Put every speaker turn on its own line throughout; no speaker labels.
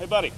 Hey, buddy.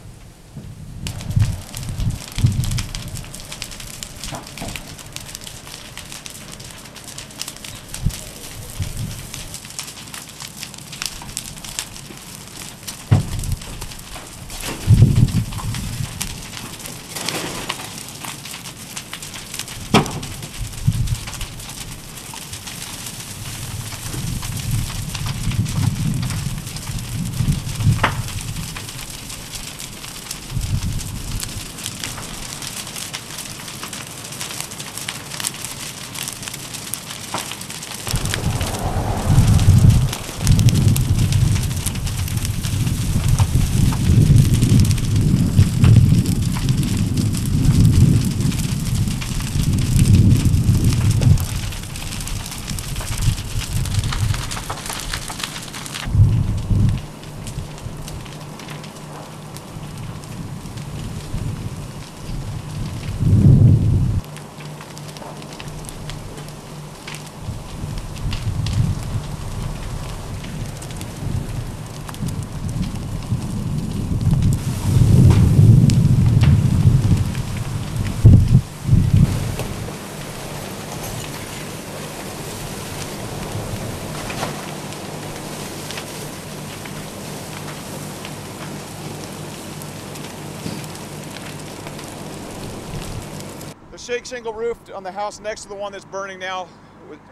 The shake shingle roof on the house next to the one that's burning now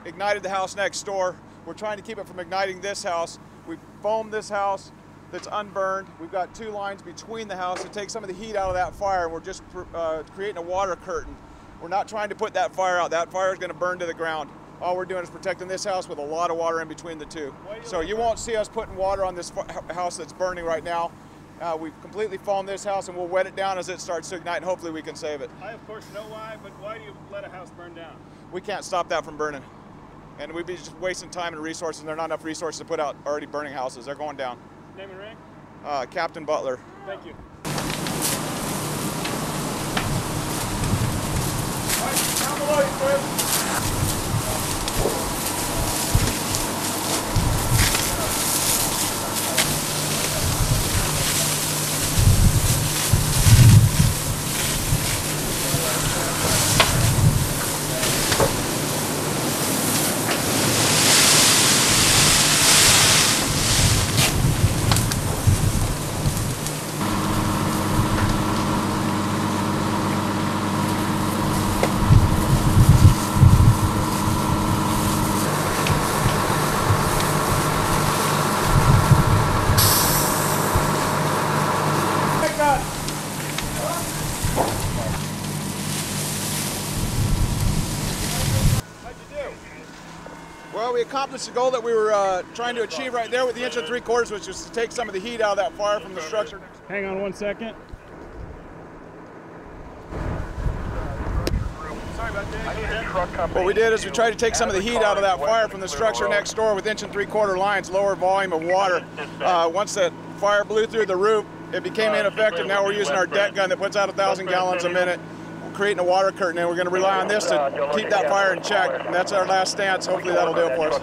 ignited the house next door. We're trying to keep it from igniting this house. We foamed this house that's unburned. We've got 2 lines between the house to take some of the heat out of that fire, and we're just creating a water curtain. We're not trying to put that fire out. That fire is going to burn to the ground. All we're doing is protecting this house with a lot of water in between the two. So you won't see us putting water on this house that's burning right now. We've completely foamed this house, and we'll wet it down as it starts to ignite, and hopefully we can save it.
I, of course, know why, but why do you let a house burn down?
We can't stop that from burning. And we'd be just wasting time and resources, and there are not enough resources to put out already burning houses. They're going down.
Name and rank?
Captain Butler.
Thank you.
All right, down below you, Chris. Well, we accomplished the goal that we were trying to achieve right there with the 1 3/4, which was to take some of the heat out of that fire from the structure.
Hang on 1 second. Sorry about that.
What we did is we tried to take some of the heat out of that fire from the structure next door with 1 3/4 lines, lower volume of water. Once that fire blew through the roof, it became ineffective. Now we're using our deck gun that puts out 1,000 gallons a minute. We're creating a water curtain, and we're going to rely on this to keep that fire in check. And that's our last stance. Hopefully that'll do it for us.